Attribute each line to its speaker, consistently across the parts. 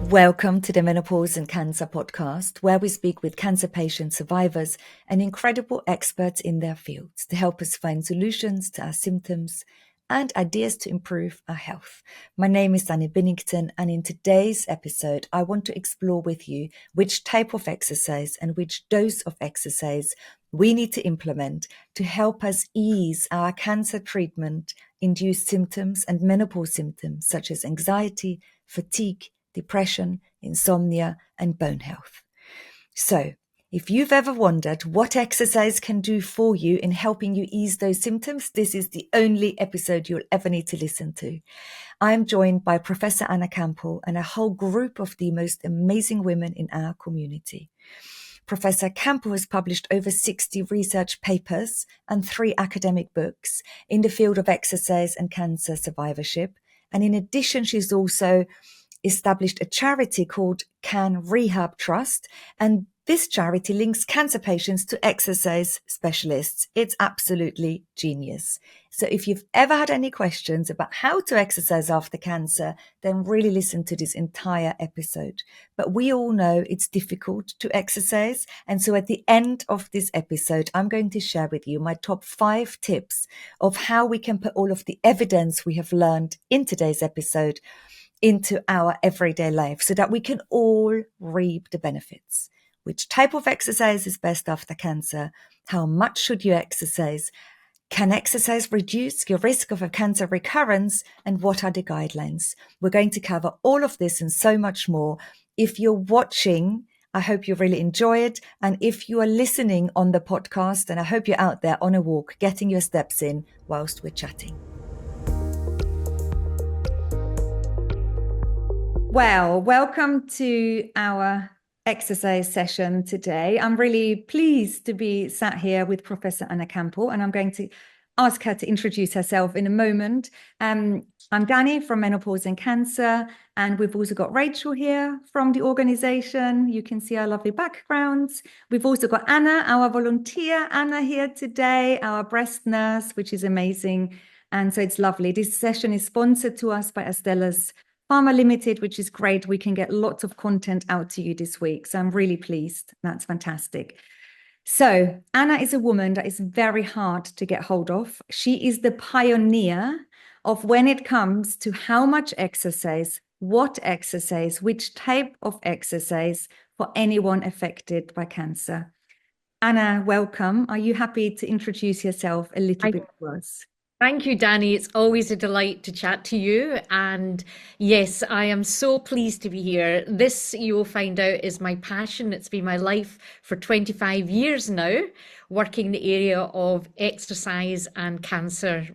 Speaker 1: Welcome to the Menopause and Cancer podcast, where we speak with cancer patient survivors and incredible experts in their fields to help us find solutions to our symptoms and ideas to improve our health. My name is Danny Binnington, and in today's episode, I want to explore with you which type of exercise and which dose of exercise we need to implement to help us ease our cancer treatment-induced symptoms and menopause symptoms such as anxiety, fatigue, depression, insomnia, and bone health. So, if you've ever wondered what exercise can do for you in helping you ease those symptoms, this is the only episode you'll ever need to listen to. I'm joined by Professor Anna Campbell and a whole group of the most amazing women in our community. Professor Campbell has published over 60 research papers and 3 academic books in the field of exercise and cancer survivorship. And in addition, she's also established a charity called CanRehabTrust, and this charity links cancer patients to exercise specialists. It's absolutely genius. So if you've ever had any questions about how to exercise after cancer, then really listen to this entire episode. But we all know it's difficult to exercise. And so at the end of this episode, I'm going to share with you my top 5 tips of how we can put all of the evidence we have learned in today's episode into our everyday life so that we can all reap the benefits. Which type of exercise is best after cancer? How much should you exercise? Can exercise reduce your risk of a cancer recurrence? And what are the guidelines? We're going to cover all of this and so much more. If you're watching, I hope you really enjoy it. And if you are listening on the podcast, then I hope you're out there on a walk, getting your steps in whilst we're chatting. Well, welcome to our exercise session today. I'm really pleased to be sat here with Professor Anna Campbell, and I'm going to ask her to introduce herself in a moment. I'm Danny from Menopause and Cancer, and we've also got Rachel here from the organization. You can see our lovely backgrounds. We've also got Anna, our volunteer, Anna here today, our breast nurse, which is amazing. And so it's lovely. This session is sponsored to us by Astellas Pharma Limited, which is great. We can get lots of content out to you this week. So I'm really pleased. That's fantastic. So Anna is a woman that is very hard to get hold of. She is the pioneer of when it comes to how much exercise, what exercise, which type of exercise for anyone affected by cancer. Anna, welcome. Are you happy to introduce yourself a little bit to us?
Speaker 2: Thank you, Danny. It's always a delight to chat to you. And yes, I am so pleased to be here. This, you will find out, is my passion. It's been my life for 25 years now, working in the area of exercise and cancer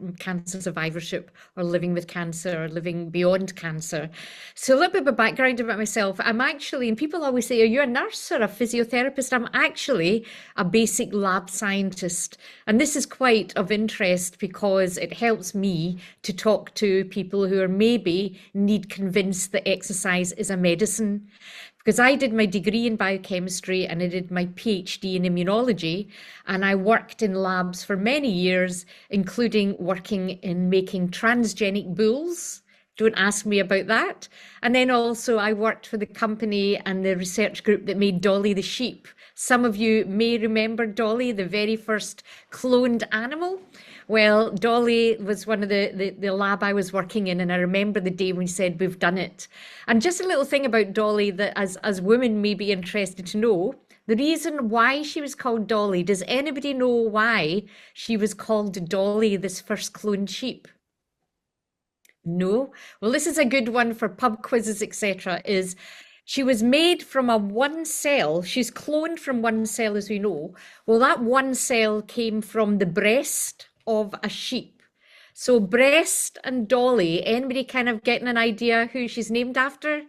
Speaker 2: survivorship, or living with cancer, or living beyond cancer. So a little bit of a background about myself. I'm actually, and people always say, are you a nurse or a physiotherapist? I'm actually a basic lab scientist. And this is quite of interest because it helps me to talk to people who are maybe need convinced that exercise is a medicine. Because I did my degree in biochemistry and I did my PhD in immunology, and I worked in labs for many years, including working in making transgenic bulls. Don't ask me about that. And then also I worked for the company and the research group that made Dolly the sheep. Some of you may remember Dolly, the very first cloned animal. Well, Dolly was one of the lab I was working in, and I remember the day when we said, we've done it. And just a little thing about Dolly that as women may be interested to know, the reason why she was called Dolly, does anybody know why she was called Dolly, this first cloned sheep? No? Well, this is a good one for pub quizzes, etc. Is she was made from a one cell. She's cloned from one cell, as we know. Well, that one cell came from the breast of a sheep. So breast and Dolly, anybody kind of getting an idea who she's named after?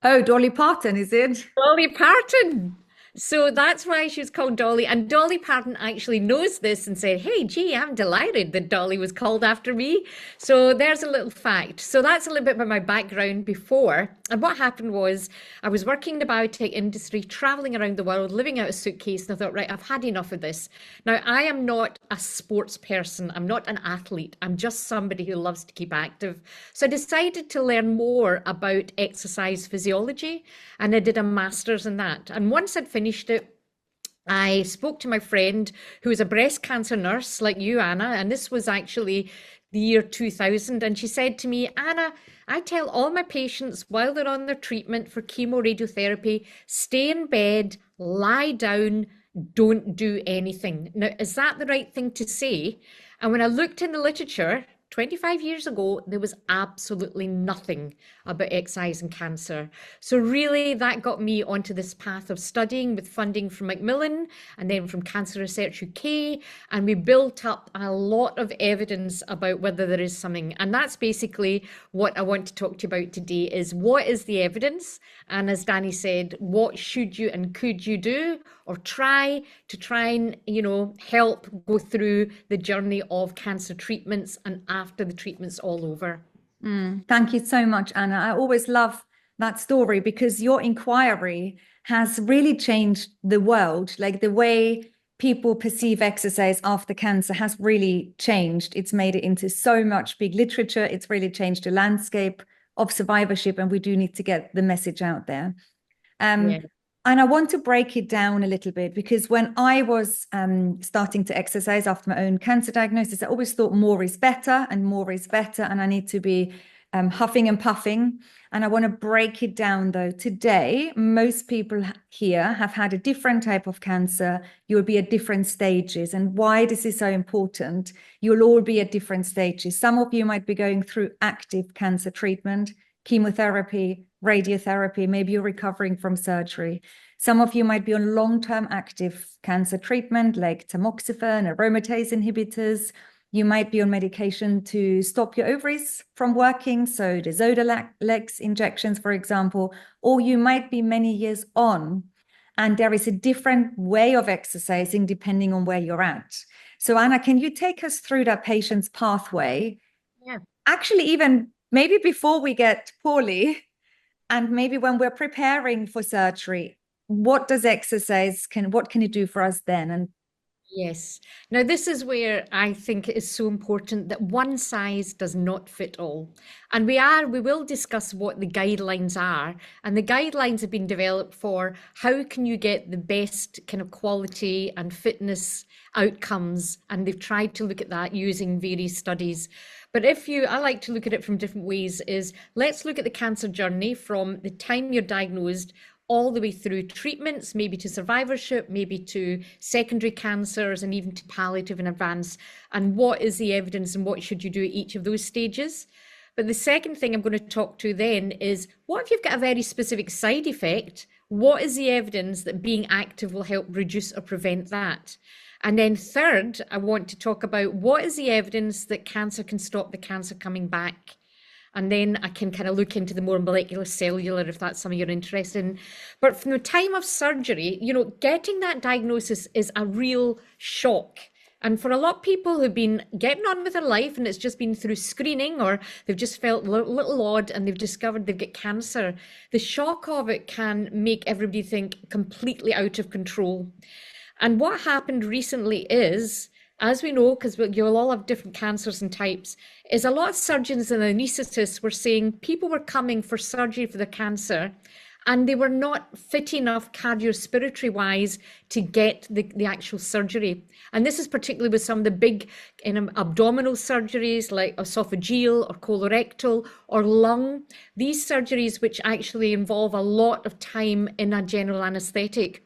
Speaker 1: Oh, Dolly Parton, is it?
Speaker 2: Dolly Parton. So that's why she was called Dolly. And Dolly Parton actually knows this and said, hey, gee, I'm delighted that Dolly was called after me. So there's a little fact. So that's a little bit about my background before. And what happened was I was working in the biotech industry, traveling around the world, living out a suitcase, and I thought, right, I've had enough of this. Now, I am not a sports person. I'm not an athlete. I'm just somebody who loves to keep active. So I decided to learn more about exercise physiology, and I did a master's in that. And once I'd finished it, I spoke to my friend who was a breast cancer nurse like you, Anna, and this was actually the year 2000. And she said to me, Anna, I tell all my patients while they're on their treatment for chemoradiotherapy, stay in bed, lie down, don't do anything. Now, is that the right thing to say? And when I looked in the literature, 25 years ago, there was absolutely nothing about exercise and cancer. So really that got me onto this path of studying with funding from Macmillan and then from Cancer Research UK. And we built up a lot of evidence about whether there is something. And that's basically what I want to talk to you about today is what is the evidence? And as Danny said, what should you and could you do or try and, help go through the journey of cancer treatments and after the treatment's all over.
Speaker 3: Thank you so much, Anna. I always love that story because your inquiry has really changed the world. Like the way people perceive exercise after cancer has really changed. It's made it into so much big literature. It's really changed the landscape of survivorship, and we do need to get the message out there.
Speaker 2: Yeah.
Speaker 3: And I want to break it down a little bit because when I was starting to exercise after my own cancer diagnosis, I always thought more is better and more is better. And I need to be huffing and puffing. And I want to break it down, though. Today, most people here have had a different type of cancer. You'll be at different stages. And why this is so important, you'll all be at different stages. Some of you might be going through active cancer treatment, chemotherapy, radiotherapy, maybe you're recovering from surgery. Some of you might be on long-term active cancer treatment like tamoxifen, aromatase inhibitors. You might be on medication to stop your ovaries from working, so the Zodalex injections, for example, or you might be many years on, and there is a different way of exercising depending on where you're at. So Anna, can you take us through that patient's pathway?
Speaker 2: Yeah.
Speaker 3: Actually, even maybe before we get poorly, and maybe when we're preparing for surgery, what can it do for us then? And
Speaker 2: Yes. Now, this is where I think it is so important that one size does not fit all. And we will discuss what the guidelines are. And the guidelines have been developed for how can you get the best kind of quality and fitness outcomes. And they've tried to look at that using various studies. But I like to look at it from different ways is let's look at the cancer journey from the time you're diagnosed all the way through treatments, maybe to survivorship, maybe to secondary cancers, and even to palliative and advanced. And what is the evidence and what should you do at each of those stages? But the second thing I'm going to talk to then is what if you've got a very specific side effect? What is the evidence that being active will help reduce or prevent that? And then third, I want to talk about what is the evidence that cancer can stop the cancer coming back? And then I can kind of look into the more molecular cellular if that's something you're interested in. But from the time of surgery, getting that diagnosis is a real shock. And for a lot of people who've been getting on with their life and it's just been through screening or they've just felt a little odd and they've discovered they've got cancer, the shock of it can make everybody think completely out of control. And what happened recently is, as we know, because you'll all have different cancers and types, is a lot of surgeons and anaesthetists were saying people were coming for surgery for their cancer and they were not fit enough cardiorespiratory wise to get the actual surgery. And this is particularly with some of the big abdominal surgeries like esophageal or colorectal or lung. These surgeries which actually involve a lot of time in a general anaesthetic.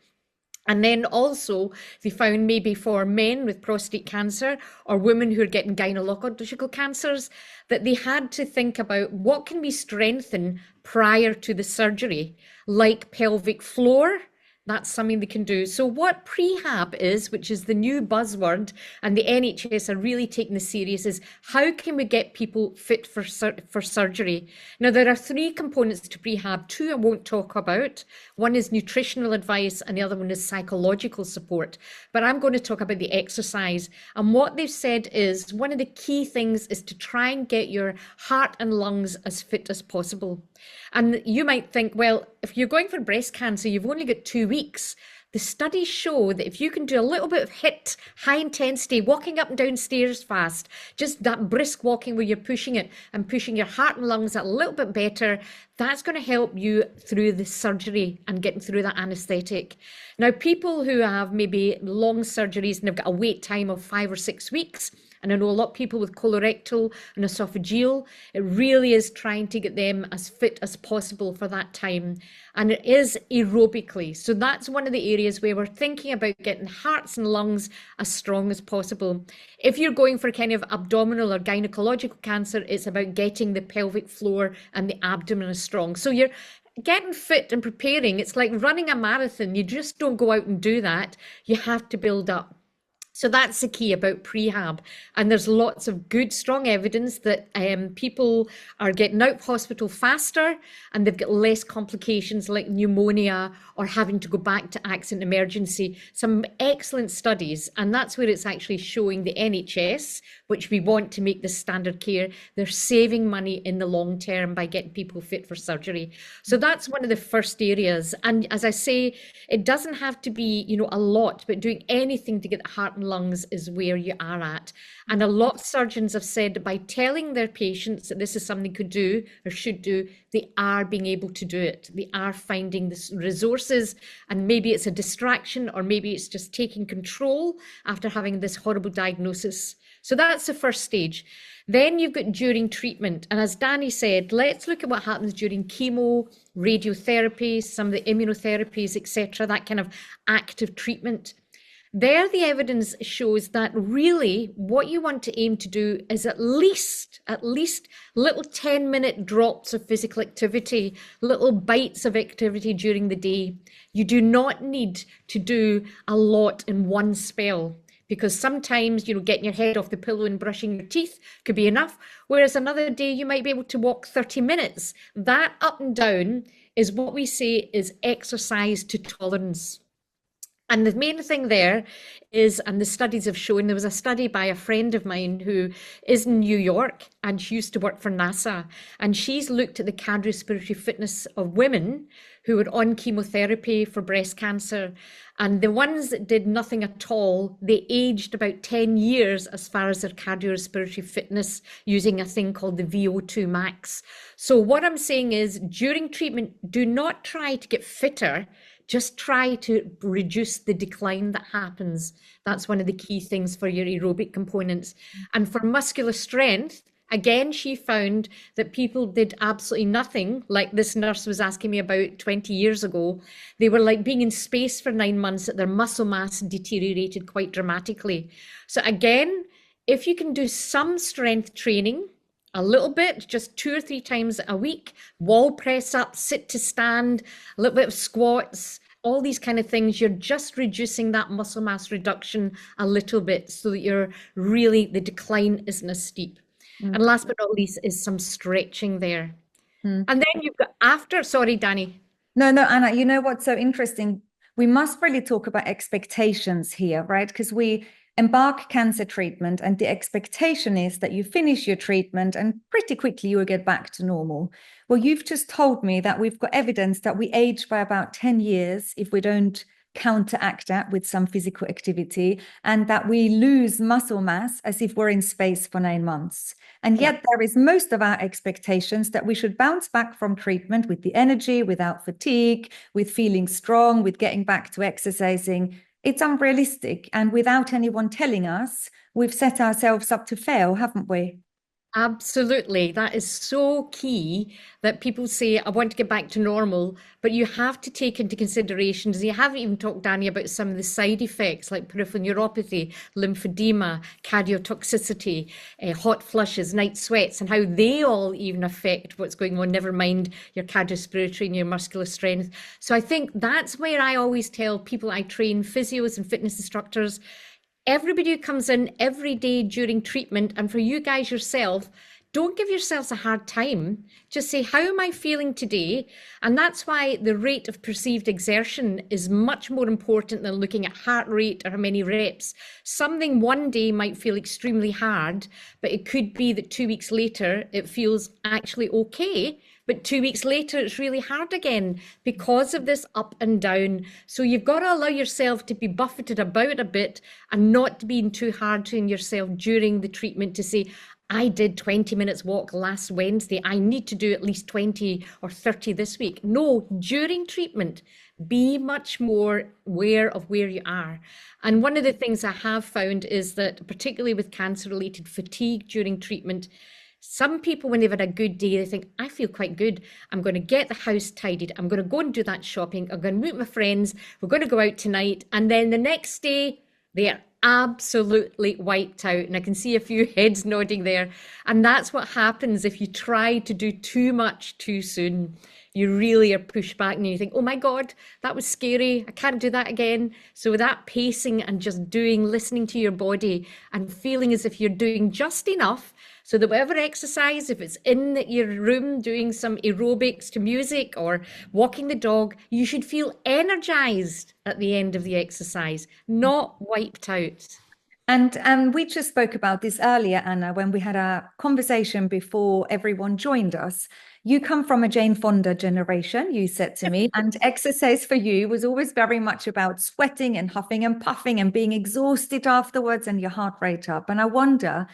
Speaker 2: And then also they found maybe for men with prostate cancer or women who are getting gynecological cancers that they had to think about what can we strengthen prior to the surgery, like pelvic floor, that's something they can do. So what prehab is, which is the new buzzword, and the NHS are really taking this serious, is how can we get people fit for surgery? Now, there are three components to prehab. Two I won't talk about. One is nutritional advice and the other one is psychological support. But I'm going to talk about the exercise. And what they've said is one of the key things is to try and get your heart and lungs as fit as possible. And you might think, well, if you're going for breast cancer, you've only got 2 weeks. The studies show that if you can do a little bit of HIIT, high intensity, walking up and down stairs fast, just that brisk walking where you're pushing it and pushing your heart and lungs a little bit better, that's going to help you through the surgery and getting through that anaesthetic. Now, people who have maybe long surgeries and have got a wait time of 5 or 6 weeks, and I know a lot of people with colorectal and esophageal, it really is trying to get them as fit as possible for that time. And it is aerobically. So that's one of the areas where we're thinking about getting hearts and lungs as strong as possible. If you're going for kind of abdominal or gynecological cancer, it's about getting the pelvic floor and the abdomen as strong. So you're getting fit and preparing. It's like running a marathon. You just don't go out and do that. You have to build up. So that's the key about prehab. And there's lots of good, strong evidence that people are getting out of hospital faster and they've got less complications like pneumonia or having to go back to accident emergency. Some excellent studies. And that's where it's actually showing the NHS, which we want to make the standard care, they're saving money in the long term by getting people fit for surgery. So that's one of the first areas. And as I say, it doesn't have to be, a lot, but doing anything to get the heart and lungs is where you are at. And a lot of surgeons have said that by telling their patients that this is something they could do or should do, they are being able to do it. They are finding the resources, and maybe it's a distraction or maybe it's just taking control after having this horrible diagnosis. So that's the first stage. Then you've got during treatment. And as Danny said, let's look at what happens during chemo, radiotherapy, some of the immunotherapies, etc., that kind of active treatment. There, the evidence shows that really what you want to aim to do is at least little 10-minute drops of physical activity, little bites of activity during the day. You do not need to do a lot in one spell, because sometimes, getting your head off the pillow and brushing your teeth could be enough, whereas another day you might be able to walk 30 minutes. That up and down is what we say is exercise to tolerance. And the main thing there is, and the studies have shown, there was a study by a friend of mine who is in New York and she used to work for NASA, and she's looked at the cardiorespiratory fitness of women who were on chemotherapy for breast cancer. And the ones that did nothing at all, they aged about 10 years as far as their cardiorespiratory fitness using a thing called the VO2 max. So what I'm saying is, during treatment, do not try to get fitter. Just try to reduce the decline that happens. That's one of the key things for your aerobic components. And for muscular strength, again, she found that people did absolutely nothing, like this nurse was asking me about 20 years ago. They were like being in space for 9 months, that their muscle mass deteriorated quite dramatically. So again, if you can do some strength training, a little bit, just 2 or 3 times a week, wall press up, sit to stand, a little bit of squats, all these kind of things, you're just reducing that muscle mass reduction a little bit so that the decline isn't as steep. And last but not least is some stretching there. And then you've got sorry, Danny.
Speaker 3: No, Anna, you know what's so interesting? We must really talk about expectations here, right? Because we embark cancer treatment and the expectation is that you finish your treatment and pretty quickly you will get back to normal. Well, you've just told me that we've got evidence that we age by about 10 years if we don't counteract that with some physical activity, and that we lose muscle mass as if we're in space for 9 months. And yet there is most of our expectations that we should bounce back from treatment with the energy, without fatigue, with feeling strong, with getting back to exercising. It's unrealistic. And without anyone telling us, we've set ourselves up to fail, haven't we?
Speaker 2: Absolutely. That is so key that people say, I want to get back to normal, but you have to take into consideration, as you haven't even talked, Danny, about some of the side effects like peripheral neuropathy, lymphedema, cardiotoxicity, hot flushes, night sweats, and how they all even affect what's going on, never mind your cardiorespiratory and your muscular strength. So I think that's where I always tell people I train, physios and fitness instructors, everybody who comes in every day during treatment, and for you guys yourself, don't give yourselves a hard time. Just say, how am I feeling today? And that's why the rate of perceived exertion is much more important than looking at heart rate or how many reps. Something one day might feel extremely hard, but it could be that 2 weeks later, it feels actually okay. But 2 weeks later, it's really hard again because of this up and down. So you've got to allow yourself to be buffeted about a bit and not being too hard on yourself during the treatment to say, I did 20 minutes walk last Wednesday. I need to do at least 20 or 30 this week. No, during treatment, be much more aware of where you are. And one of the things I have found is that, particularly with cancer-related fatigue during treatment, some people, when they've had a good day, they think, I feel quite good. I'm going to get the house tidied. I'm going to go and do that shopping. I'm going to meet my friends. We're going to go out tonight. And then the next day, they are absolutely wiped out. And I can see a few heads nodding there. And that's what happens if you try to do too much too soon. You really are pushed back and you think, oh my God, that was scary. I can't do that again. So that pacing and just doing, listening to your body and feeling as if you're doing just enough so that whatever exercise, if it's in your room doing some aerobics to music or walking the dog, you should feel energized at the end of the exercise, not wiped out.
Speaker 3: And we just spoke about this earlier, Anna, when we had a conversation before everyone joined us. You come from a Jane Fonda generation, you said to me, and exercise for you was always very much about sweating and huffing and puffing and being exhausted afterwards and your heart rate up. And I wonder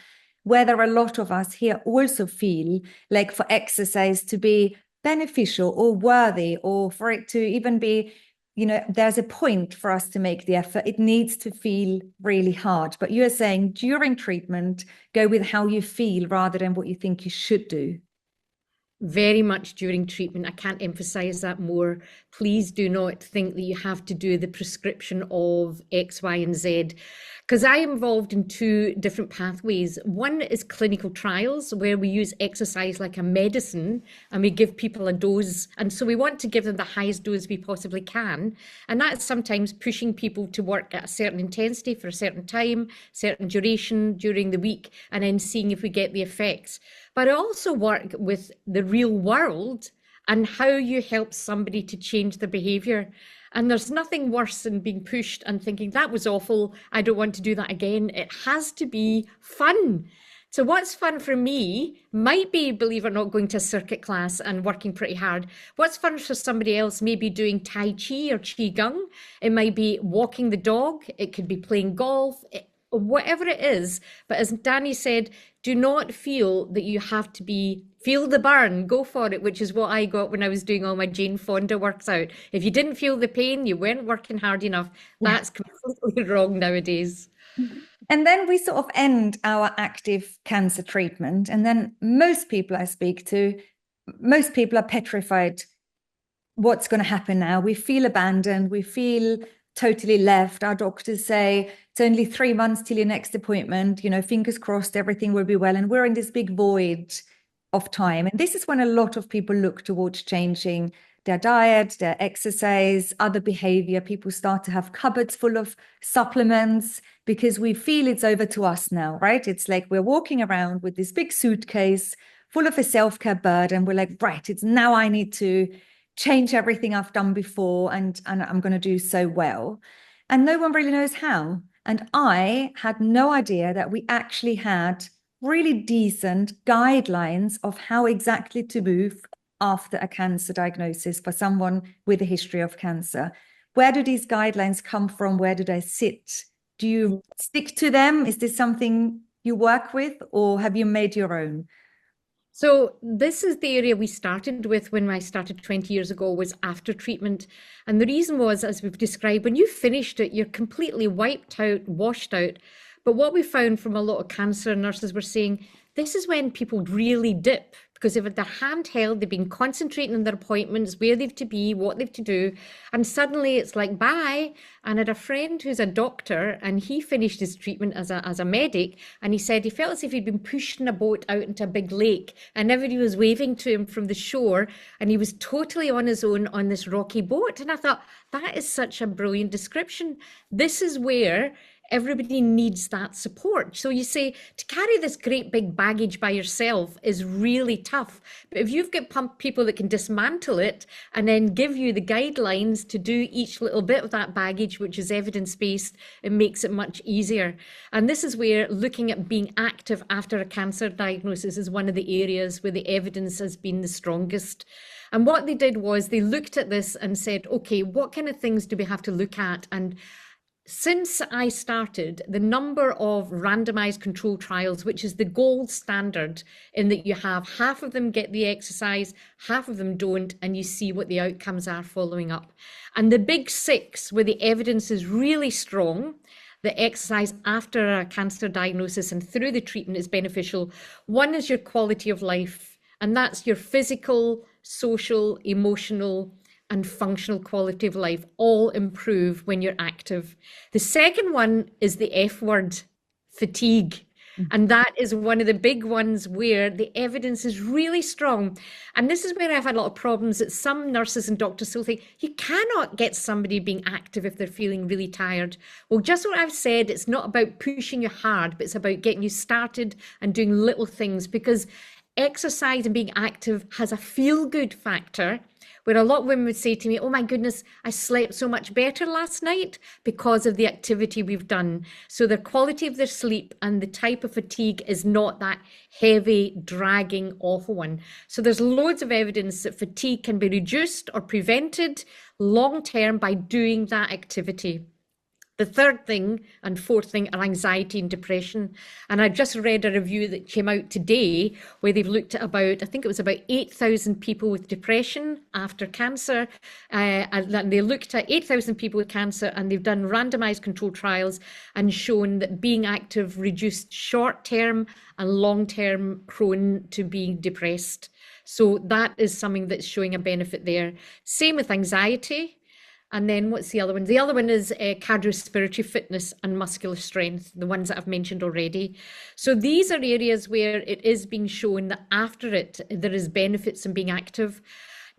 Speaker 3: whether a lot of us here also feel like for exercise to be beneficial or worthy, or for it to even be, there's a point for us to make the effort. It needs to feel really hard. But you're saying during treatment, go with how you feel rather than what you think you should do.
Speaker 2: Very much during treatment. I can't emphasize that more. Please do not think that you have to do the prescription of X, Y, and Z, because I am involved in two different pathways. One is clinical trials where we use exercise like a medicine and we give people a dose. And so we want to give them the highest dose we possibly can. And that's sometimes pushing people to work at a certain intensity for a certain time, certain duration during the week, and then seeing if we get the effects. But I also work with the real world and how you help somebody to change their behavior. And there's nothing worse than being pushed and thinking, that was awful, I don't want to do that again. It has to be fun. So what's fun for me might be, believe it or not, going to a circuit class and working pretty hard. What's fun for somebody else, maybe doing Tai Chi or Qigong. It might be walking the dog. It could be playing golf. Whatever it is. But as Danny said, do not feel that you have to feel the burn, go for it, which is what I got when I was doing all my Jane Fonda works out. If you didn't feel the pain, you weren't working hard enough. That's completely wrong nowadays.
Speaker 3: And then we sort of end our active cancer treatment. And then most people I speak to, most people are petrified. What's going to happen now? We feel abandoned. We feel totally left. Our doctors say it's only 3 months till your next appointment. Fingers crossed, everything will be well. And we're in this big void of time. And this is when a lot of people look towards changing their diet, their exercise, other behavior. People start to have cupboards full of supplements because we feel it's over to us now, right? It's like we're walking around with this big suitcase full of a self-care burden. We're like, right, it's now I need to change everything I've done before and I'm going to do so well. And no one really knows how. And I had no idea that we actually had really decent guidelines of how exactly to move after a cancer diagnosis for someone with a history of cancer. Where do these guidelines come from? Where do they sit? Do you stick to them? Is this something you work with, or have you made your own?
Speaker 2: So this is the area we started with when I started 20 years ago, was after treatment. And the reason was, as we've described, when you finished it, you're completely wiped out, washed out. But what we found from a lot of cancer nurses were saying, this is when people really dip, because they've had their hand held, they've been concentrating on their appointments, where they've to be, what they've to do, and suddenly it's like, bye. And I had a friend who's a doctor, and he finished his treatment as a medic, and he said he felt as if he'd been pushing a boat out into a big lake, and everybody was waving to him from the shore, and he was totally on his own on this rocky boat. And I thought, that is such a brilliant description. This is where everybody needs that support. So you say to carry this great big baggage by yourself is really tough. But if you've got people that can dismantle it and then give you the guidelines to do each little bit of that baggage, which is evidence-based, it makes it much easier. And this is where looking at being active after a cancer diagnosis is one of the areas where the evidence has been the strongest. And what they did was they looked at this and said, okay, what kind of things do we have to look at? And since I started, the number of randomized control trials, which is the gold standard in that you have half of them get the exercise, half of them don't, and you see what the outcomes are following up. And the big six, where the evidence is really strong, the exercise after a cancer diagnosis and through the treatment is beneficial. One is your quality of life, and that's your physical, social, emotional, and functional quality of life all improve when you're active. The second one is the F word, fatigue. And that is one of the big ones where the evidence is really strong. And this is where I've had a lot of problems that some nurses and doctors still think you cannot get somebody being active if they're feeling really tired. Well, just what I've said, it's not about pushing you hard, but it's about getting you started and doing little things, because exercise and being active has a feel-good factor, where a lot of women would say to me, oh my goodness, I slept so much better last night because of the activity we've done. So the quality of their sleep and the type of fatigue is not that heavy, dragging, awful one. So there's loads of evidence that fatigue can be reduced or prevented long-term by doing that activity. The third thing and fourth thing are anxiety and depression. And I just read a review that came out today where they've looked at about, I think it was about 8,000 people with depression after cancer. And they looked at 8,000 people with cancer, and they've done randomized controlled trials and shown that being active reduced short-term and long-term prone to being depressed. So that is something that's showing a benefit there. Same with anxiety. And then what's the other one? The other one is cardiorespiratory fitness and muscular strength, the ones that I've mentioned already. So these are areas where it is being shown that after it, there is benefits in being active.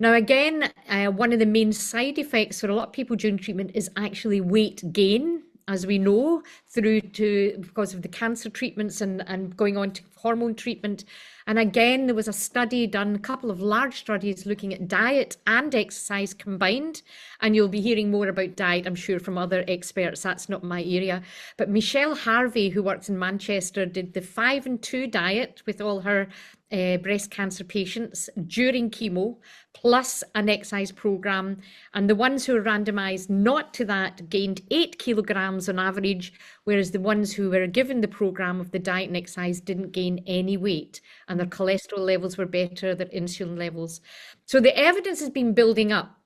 Speaker 2: Now, again, one of the main side effects for a lot of people during treatment is actually weight gain, as we know, because of the cancer treatments and going on to hormone treatment. And again, there was a study done, a couple of large studies looking at diet and exercise combined. And you'll be hearing more about diet, I'm sure, from other experts. That's not my area. But Michelle Harvey, who works in Manchester, did the 5-2 diet with all her breast cancer patients during chemo, plus an exercise program. And the ones who were randomized not to that gained 8 kilograms on average, whereas the ones who were given the program of the diet and exercise didn't gain any weight, and their cholesterol levels were better, their insulin levels. So the evidence has been building up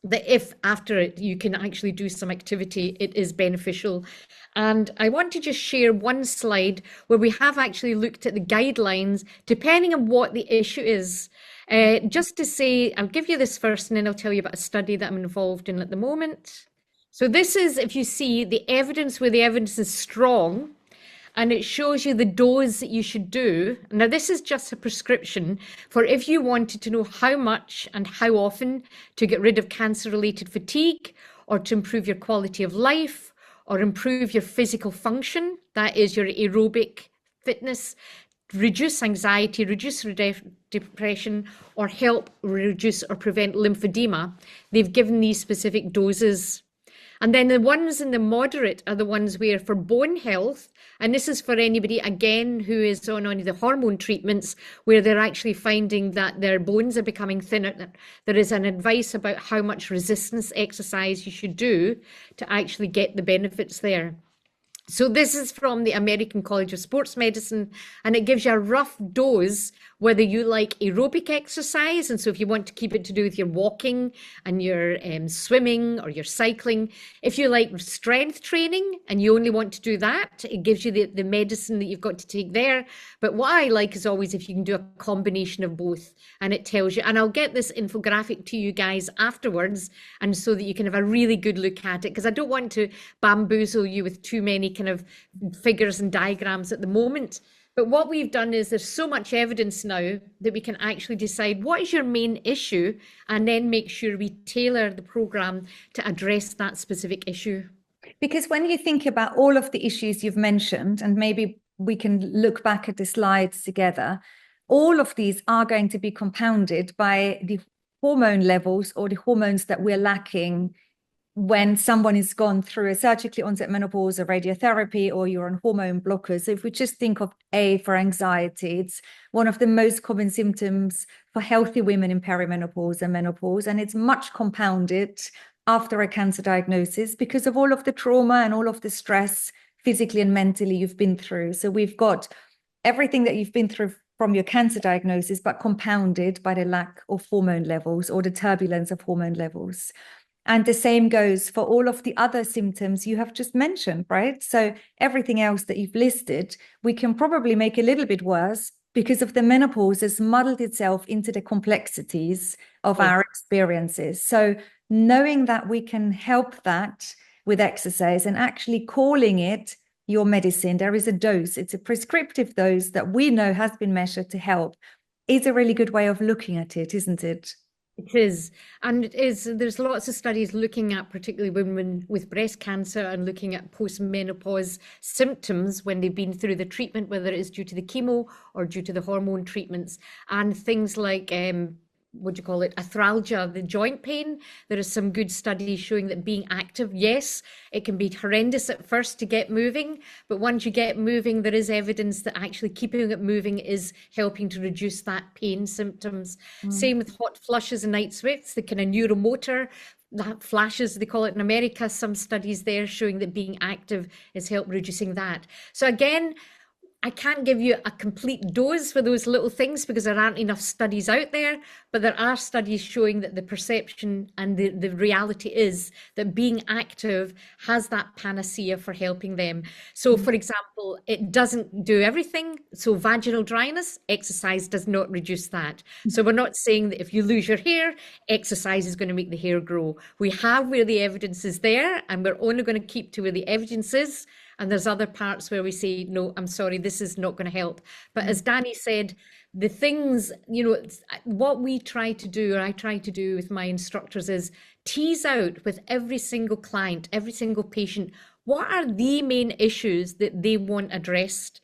Speaker 2: that if after it you can actually do some activity, it is beneficial. And I want to just share one slide where we have actually looked at the guidelines depending on what the issue is. Just to say, I'll give you this first and then I'll tell you about a study that I'm involved in at the moment. So this is, if you see, the evidence where the evidence is strong, and it shows you the dose that you should do. Now, this is just a prescription for if you wanted to know how much and how often to get rid of cancer-related fatigue, or to improve your quality of life, or improve your physical function, that is your aerobic fitness, reduce anxiety, reduce depression, or help reduce or prevent lymphedema. They've given these specific doses. And then the ones in the moderate are the ones where for bone health, and this is for anybody, again, who is on any of the hormone treatments, where they're actually finding that their bones are becoming thinner. There is an advice about how much resistance exercise you should do to actually get the benefits there. So this is from the American College of Sports Medicine, and it gives you a rough dose whether you like aerobic exercise, and so if you want to keep it to do with your walking and your swimming or your cycling, if you like strength training and you only want to do that, it gives you the medicine that you've got to take there. But what I like is always if you can do a combination of both, and it tells you, and I'll get this infographic to you guys afterwards, and so that you can have a really good look at it, because I don't want to bamboozle you with too many kind of figures and diagrams at the moment. But what we've done is there's so much evidence now that we can actually decide what is your main issue, and then make sure we tailor the program to address that specific issue.
Speaker 3: Because when you think about all of the issues you've mentioned, and maybe we can look back at the slides together, all of these are going to be compounded by the hormone levels or the hormones that we're lacking when someone has gone through a surgically onset menopause or radiotherapy, or you're on hormone blockers. So if we just think of A for anxiety, it's one of the most common symptoms for healthy women in perimenopause and menopause, and it's much compounded after a cancer diagnosis because of all of the trauma and all of the stress physically and mentally you've been through. So we've got everything that you've been through from your cancer diagnosis, but compounded by the lack of hormone levels or the turbulence of hormone levels. And the same goes for all of the other symptoms you have just mentioned, right? So everything else that you've listed, we can probably make a little bit worse because of the menopause has muddled itself into the complexities of our experiences. So knowing that we can help that with exercise and actually calling it your medicine, there is a dose, it's a prescriptive dose that we know has been measured to help, is a really good way of looking at it, isn't it?
Speaker 2: It is. And it is, there's lots of studies looking at particularly women with breast cancer and looking at post-menopause symptoms when they've been through the treatment, whether it is due to the chemo or due to the hormone treatments, and things like what do you call it, arthralgia, the joint pain. There is some good studies showing that being active, yes, it can be horrendous at first to get moving, but once you get moving, there is evidence that actually keeping it moving is helping to reduce that pain symptoms. Same with hot flushes and night sweats, the kind of neuromotor that flashes, they call it in America, some studies there showing that being active has helped reducing that. So again, I can't give you a complete dose for those little things because there aren't enough studies out there, but there are studies showing that the perception and the reality is that being active has that panacea for helping them. So for example, it doesn't do everything. So vaginal dryness, exercise does not reduce that. So we're not saying that if you lose your hair, exercise is going to make the hair grow. We have where the evidence is there, and we're only going to keep to where the evidence is. And there's other parts where we say, no, I'm sorry, this is not going to help. But as Danny said, the things, you know, what we try to do, or I try to do with my instructors, is tease out with every single client, every single patient, what are the main issues that they want addressed.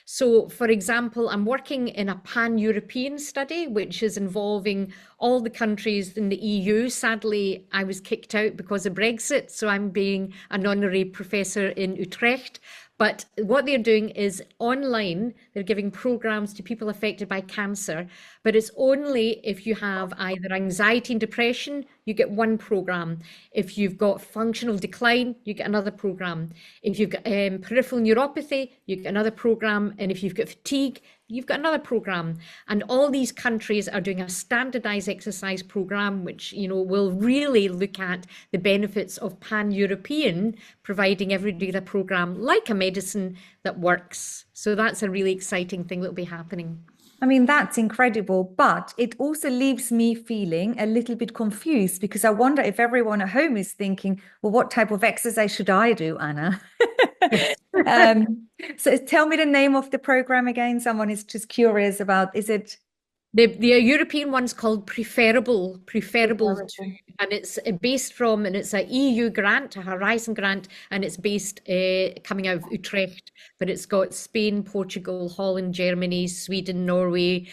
Speaker 2: So, for example, I'm working in a pan-European study, which is involving all the countries in the EU. Sadly, I was kicked out because of Brexit, so I'm being an honorary professor in Utrecht. But what they're doing is online, they're giving programs to people affected by cancer, but it's only if you have either anxiety and depression, you get one program. If you've got functional decline, you get another program. If you've got peripheral neuropathy, you get another program. And if you've got fatigue, you've got another program. And all these countries are doing a standardized exercise program, which, you know, will really look at the benefits of pan-European, providing everybody a program like a medicine that works. So that's a really exciting thing that will be happening.
Speaker 3: I mean, that's incredible, but it also leaves me feeling a little bit confused because I wonder if everyone at home is thinking, well, what type of exercise should I do, Anna? So tell me the name of the program again. Someone is just curious about, is it?
Speaker 2: The European one's called Preferable to, and it's based from, and it's a EU grant, a Horizon grant, and it's based coming out of Utrecht, but it's got Spain, Portugal, Holland, Germany, Sweden, Norway,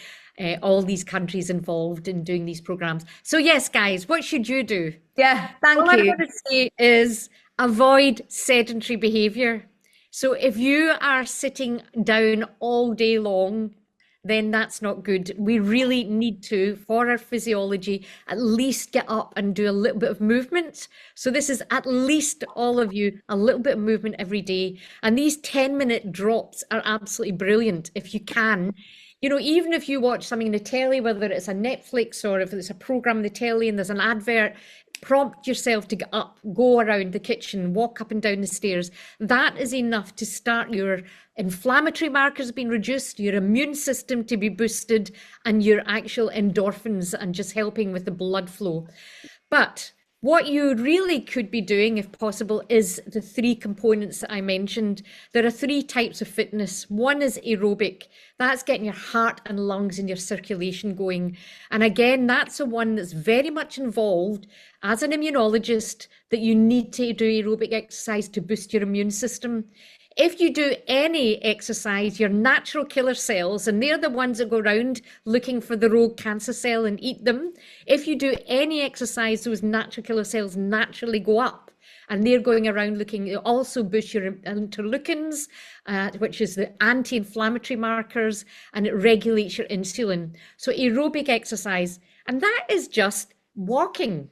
Speaker 2: all these countries involved in doing these programs. So yes, guys, what should you do?
Speaker 3: Yeah, thank
Speaker 2: All
Speaker 3: you.
Speaker 2: I'm going to say is avoid sedentary behavior. So if you are sitting down all day long, then that's not good. We really need to, for our physiology, at least get up and do a little bit of movement. So this is at least all of you, a little bit of movement every day. And these 10-minute drops are absolutely brilliant. If you can, You know, even if you watch something on the telly, whether it's a Netflix or if it's a program on the telly and there's an advert, prompt yourself to get up, go around the kitchen, walk up and down the stairs. That is enough to start your inflammatory markers being reduced, your immune system to be boosted, and your actual endorphins, and just helping with the blood flow. But what you really could be doing, if possible, is the three components that I mentioned. There are three types of fitness. One is aerobic. That's getting your heart and lungs and your circulation going. And again, that's the one that's very much involved as an immunologist, that you need to do aerobic exercise to boost your immune system. If you do any exercise, your natural killer cells, and they're the ones that go around looking for the rogue cancer cell and eat them. If you do any exercise, those natural killer cells naturally go up, and they're going around looking. It also boosts your interleukins, which is the anti-inflammatory markers, and it regulates your insulin. So aerobic exercise, and that is just walking.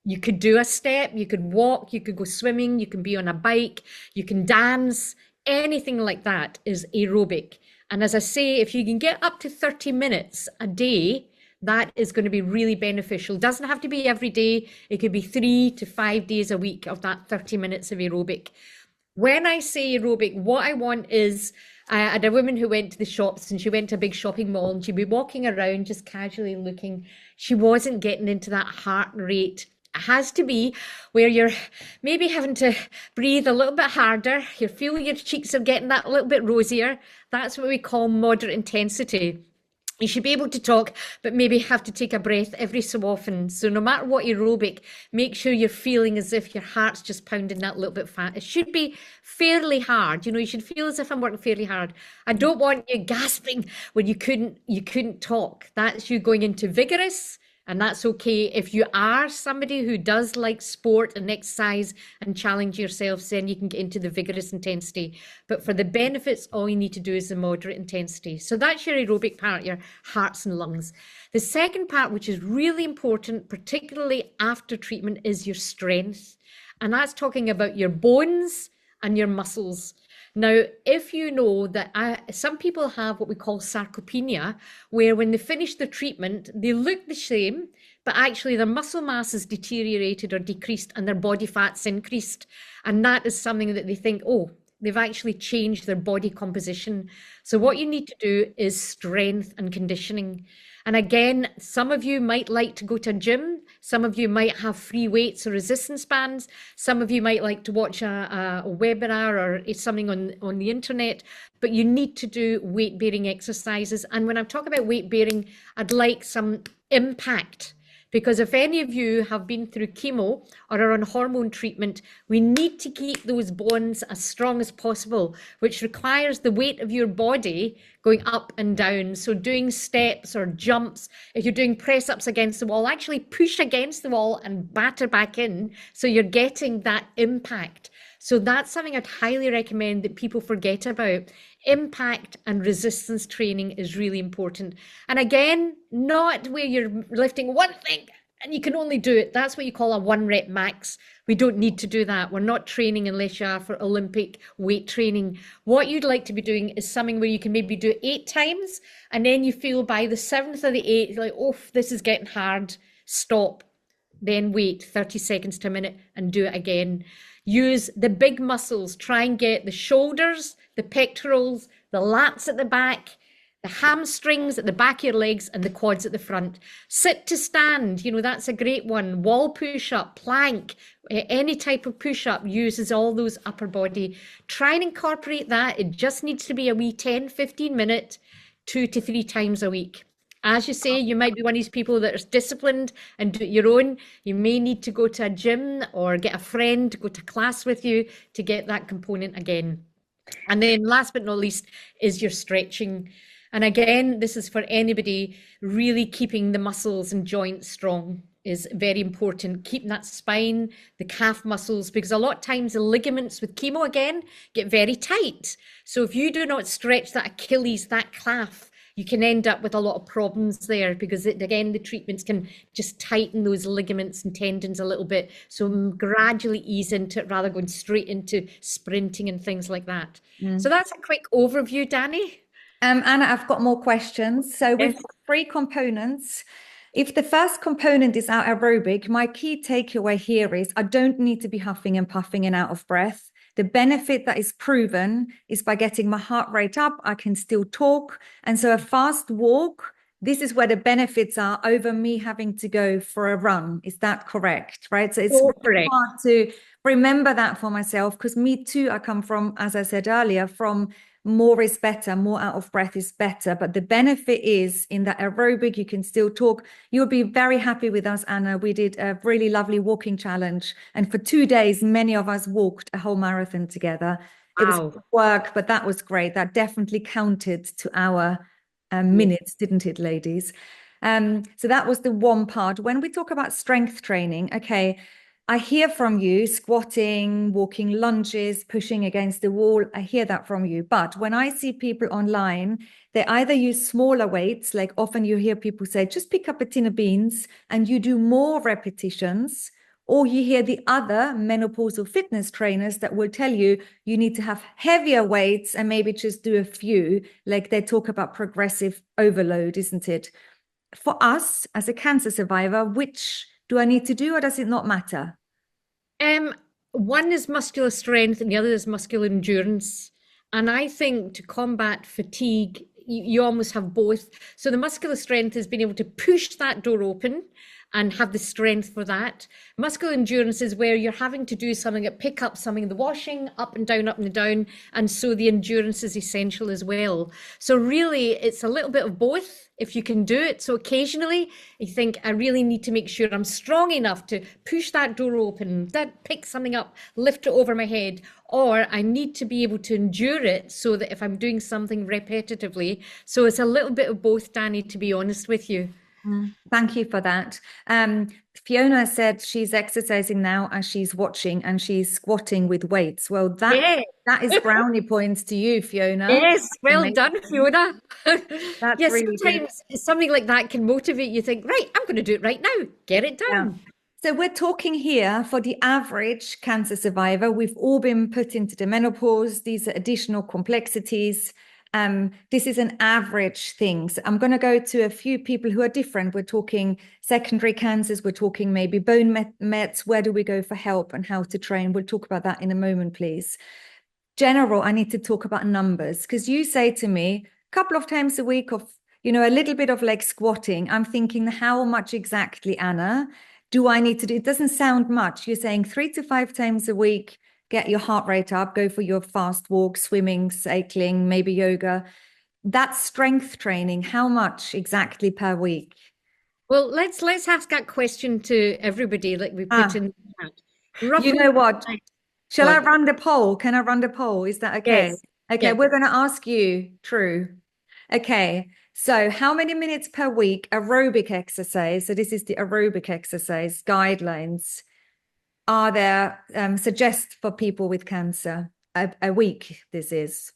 Speaker 2: You could do a step, you could walk, you could go swimming, you can be on a bike, you can dance. Anything like that is aerobic. And as I say, if you can get up to 30 minutes a day, that is going to be really beneficial. It doesn't have to be every day. It could be 3 to 5 days a week of that 30 minutes of aerobic. When I say aerobic, what I want is, I had a woman who went to the shops, and she went to a big shopping mall, and she'd be walking around just casually looking. She wasn't getting into that heart rate. It has to be where you're maybe having to breathe a little bit harder. You feel your cheeks are getting that little bit rosier. That's what we call moderate intensity. You should be able to talk, but maybe have to take a breath every so often. So no matter what aerobic, make sure you're feeling as if your heart's just pounding that little bit fast. It should be fairly hard. You know, you should feel as if I'm working fairly hard. I don't want you gasping when you couldn't talk. That's you going into vigorous. And that's okay. If you are somebody who does like sport and exercise and challenge yourselves, then you can get into the vigorous intensity. But for the benefits, all you need to do is the moderate intensity. So that's your aerobic part, your hearts and lungs. The second part, which is really important, particularly after treatment, is your strength. And that's talking about your bones and your muscles. Now, if you know that some people have what we call sarcopenia, where when they finish the treatment, they look the same, but actually their muscle mass is deteriorated or decreased and their body fat's increased. And that is something that they think, oh, they've actually changed their body composition. So what you need to do is strength and conditioning. And again, some of you might like to go to a gym. Some of you might have free weights or resistance bands. Some of you might like to watch a webinar or something on the internet, but you need to do weight-bearing exercises. And when I'm talking about weight-bearing, I'd like some impact. Because if any of you have been through chemo or are on hormone treatment, we need to keep those bones as strong as possible, which requires the weight of your body going up and down. So doing steps or jumps, if you're doing press ups against the wall, actually push against the wall and batter back in. So you're getting that impact. So that's something I'd highly recommend that people forget about. Impact and resistance training is really important. And again, not where you're lifting one thing and you can only do it. That's what you call a 1 rep max. We don't need to do that. We're not training unless you are for Olympic weight training. What you'd like to be doing is something where you can maybe do 8 times, and then you feel by the 7th or the 8th, like, oh, this is getting hard, stop. Then wait 30 seconds to a minute and do it again. Use the big muscles. Try and get the shoulders, the pectorals, the lats at the back, the hamstrings at the back of your legs, and the quads at the front. Sit to stand, you know, that's a great one. Wall push-up, plank, any type of push-up uses all those upper body. Try and incorporate that. It just needs to be a wee 10, 15 minute, 2 to 3 times a week. As you say, you might be one of these people that is disciplined and do it your own. You may need to go to a gym or get a friend to go to class with you to get that component again. And then last but not least is your stretching. And again, this is for anybody really keeping the muscles and joints strong is very important. Keeping that spine, the calf muscles, because a lot of times the ligaments with chemo again get very tight. So if you do not stretch that Achilles, that calf, you can end up with a lot of problems there because, again, the treatments can just tighten those ligaments and tendons a little bit. So gradually ease into it rather than going straight into sprinting and things like that. So that's a quick overview, Danny.
Speaker 3: Anna, I've got more questions. So we've
Speaker 2: Yes.
Speaker 3: got three components. If the first component is our aerobic, my key takeaway here is I don't need to be huffing and puffing and out of breath. The benefit that is proven is by getting my heart rate up, I can still talk. And so a fast walk, this is where the benefits are over me having to go for a run. Is that correct? Right. So it's
Speaker 2: So
Speaker 3: really
Speaker 2: correct.
Speaker 3: hard to remember that for myself because me too, I come from, as I said earlier, from more is better, more out of breath is better. But the benefit is in that aerobic, you can still talk. You'll be very happy with us, Anna. We did a really lovely walking challenge. And for 2 days, many of us walked a whole marathon together. It was
Speaker 2: Wow.
Speaker 3: work, but that was great. That definitely counted to our minutes, didn't it, ladies? So that was the one part. When we talk about strength training, okay, I hear from you squatting, walking lunges, pushing against the wall. I hear that from you. But when I see people online, they either use smaller weights, like often you hear people say, just pick up a tin of beans and you do more repetitions. Or you hear the other menopausal fitness trainers that will tell you you need to have heavier weights and maybe just do a few, like they talk about progressive overload, isn't it? For us as a cancer survivor, which do I need to do or does it not matter?
Speaker 2: Um, One is muscular strength and the other is muscular endurance. And I think to combat fatigue, you almost have both. So the muscular strength is being able to push that door open and have the strength for that. Muscular endurance is where you're having to do something, pick up something in the washing, up and down, up and down. And so the endurance is essential as well. So really, it's a little bit of both if you can do it. So occasionally you think, I really need to make sure I'm strong enough to push that door open, that pick something up, lift it over my head, or I need to be able to endure it so that if I'm doing something repetitively. So it's a little bit of both, Danny, to be honest with you.
Speaker 3: Thank you for that. Fiona said she's exercising now as she's watching and she's squatting with weights. Well,
Speaker 2: Yeah.
Speaker 3: that is brownie points to you, Fiona.
Speaker 2: Yes, well
Speaker 3: Amazing.
Speaker 2: done, Fiona.
Speaker 3: That's
Speaker 2: Yeah,
Speaker 3: really good.
Speaker 2: sometimes something like that can motivate you. Think, right, I'm going to do it right now. Get it
Speaker 3: Yeah.
Speaker 2: done.
Speaker 3: So we're talking here for the average cancer survivor. We've all been put into the menopause. These are additional complexities. This is an average thing. So I'm going to go to a few people who are different. We're talking secondary cancers. We're talking maybe bone mets. Where do we go for help and how to train? We'll talk about that in a moment, please. General, I need to talk about numbers because you say to me a couple of times a week of, a little bit of like squatting. I'm thinking, how much exactly, Anna, do I need to do? It doesn't sound much. You're saying 3 to 5 times a week, get your heart rate up, go for your fast walk, swimming, cycling, maybe yoga. That's strength training. How much exactly per week?
Speaker 2: Well, let's ask that question to everybody, like we put
Speaker 3: Ah,
Speaker 2: in the chat.
Speaker 3: you
Speaker 2: Roughly,
Speaker 3: know what? Shall I
Speaker 2: what?
Speaker 3: run the poll? Can I run the poll? Is that okay?
Speaker 2: Yes.
Speaker 3: Okay,
Speaker 2: Yeah.
Speaker 3: we're going to ask you, True. Okay, so how many minutes per week aerobic exercise? So this is the aerobic exercise guidelines. Are there suggest for people with cancer a week? This is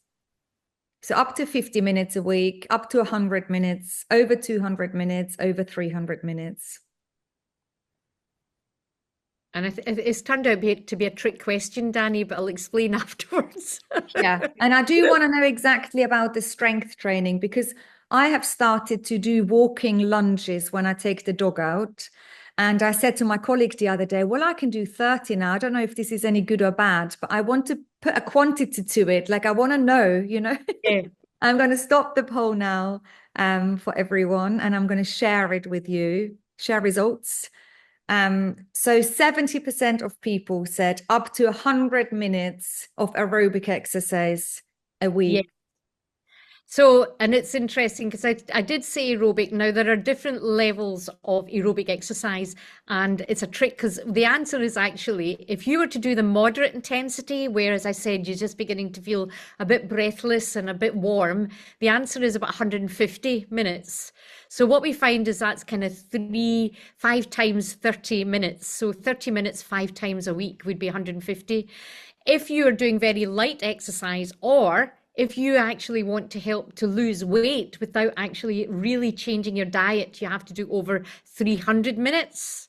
Speaker 3: so up to 50 minutes a week, up to 100 minutes, over 200 minutes, over 300 minutes.
Speaker 2: And it's turned out to be a trick question, Danny, but I'll explain afterwards.
Speaker 3: Yeah. And I do want to know exactly about the strength training because I have started to do walking lunges when I take the dog out. And I said to my colleague the other day, well, I can do 30 now. I don't know if this is any good or bad, but I want to put a quantity to it. Like I want to know,
Speaker 2: Yeah.
Speaker 3: I'm going to stop the poll now for everyone and I'm going to share it with you, share results. So 70% of people said up to 100 minutes of aerobic exercise a
Speaker 2: Yeah.
Speaker 3: week.
Speaker 2: So, and it's interesting because I did say aerobic. Now, there are different levels of aerobic exercise, and it's a trick because the answer is actually if you were to do the moderate intensity, where, as I said, you're just beginning to feel a bit breathless and a bit warm, the answer is about 150 minutes. So, what we find is that's kind of 5 times 30 minutes. So, 30 minutes 5 times a week would be 150. If you are doing very light exercise or if you actually want to help to lose weight without actually really changing your diet, you have to do over 300 minutes.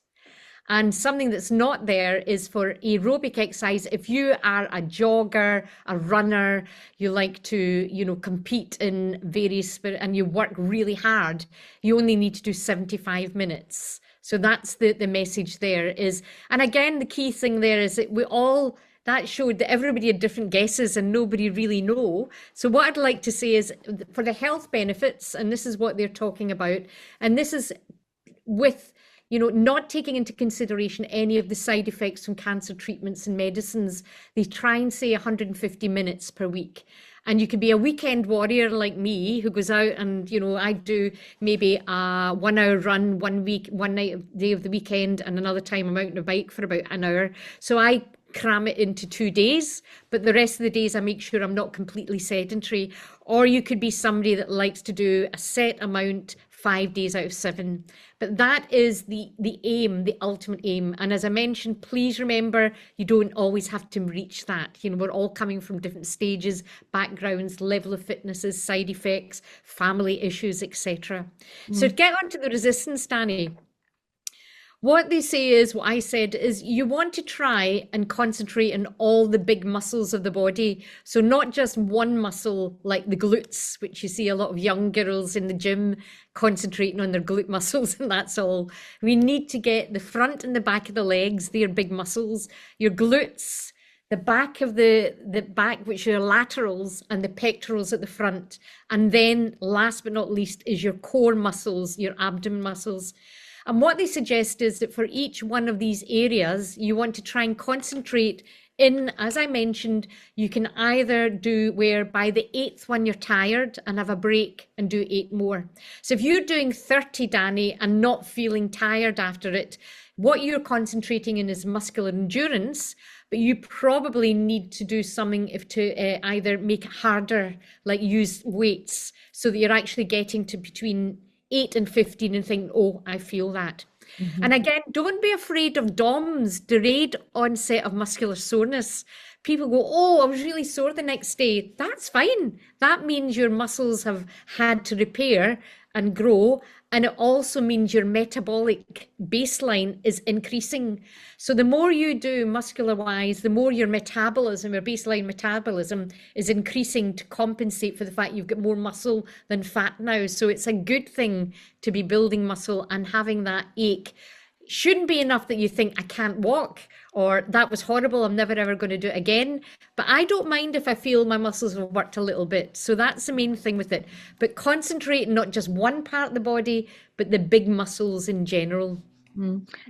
Speaker 2: And something that's not there is for aerobic exercise. If you are a jogger, a runner, you like to, compete in various, and you work really hard, you only need to do 75 minutes. So that's the message there is, and again, the key thing there is that that showed that everybody had different guesses and nobody really know. So what I'd like to say is for the health benefits, and this is what they're talking about, and this is with not taking into consideration any of the side effects from cancer treatments and medicines. They try and say 150 minutes per week. And you could be a weekend warrior like me who goes out and, I do maybe a 1 hour run one day of the weekend, and another time I'm out on a bike for about an hour. So I cram it into 2 days, but the rest of the days I make sure I'm not completely sedentary. Or you could be somebody that likes to do a set amount 5 days out of 7. But that is the aim, the ultimate aim. And as I mentioned, please remember, you don't always have to reach that. We're all coming from different stages, backgrounds, level of fitnesses, side effects, family issues, etc. So to get onto the resistance, Danny, what they say is, what I said is, you want to try and concentrate on all the big muscles of the body. So not just one muscle like the glutes, which you see a lot of young girls in the gym concentrating on their glute muscles, and that's all. We need to get the front and the back of the legs, they're big muscles, your glutes, the back of the back, which are laterals, and the pectorals at the front. And then last but not least is your core muscles, your abdomen muscles. And what they suggest is that for each one of these areas, you want to try and concentrate in, as I mentioned, you can either do where by the 8th one you're tired and have a break and do 8 more. So if you're doing 30, Danny, and not feeling tired after it, what you're concentrating in is muscular endurance, but you probably need to do something to either make it harder, like use weights, so that you're actually getting to between 8 and 15 and think, oh, I feel that. And again, don't be afraid of DOMS, delayed onset of muscular soreness. People go, oh, I was really sore the next day. That's fine. That means your muscles have had to repair and grow. And it also means your metabolic baseline is increasing. So the more you do muscular wise, the more your metabolism, your baseline metabolism is increasing to compensate for the fact you've got more muscle than fat now. So it's a good thing to be building muscle, and having that ache shouldn't be enough that you think I can't walk, or that was horrible, I'm never ever going to do it again. But I don't mind if I feel my muscles have worked a little bit. So that's the main thing with it. But concentrate not just one part of the body, but the big muscles in general.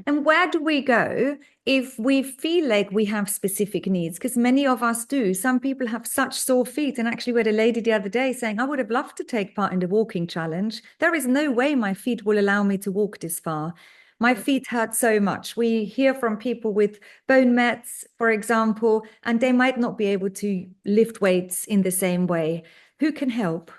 Speaker 3: And where do we go if we feel like we have specific needs? Because many of us do. Some people have such sore feet. And actually, we had a lady the other day saying, I would have loved to take part in the walking challenge. There is no way my feet will allow me to walk this far. My feet hurt so much. We hear from people with bone mets, for example, and they might not be able to lift weights in the same way. Who can help?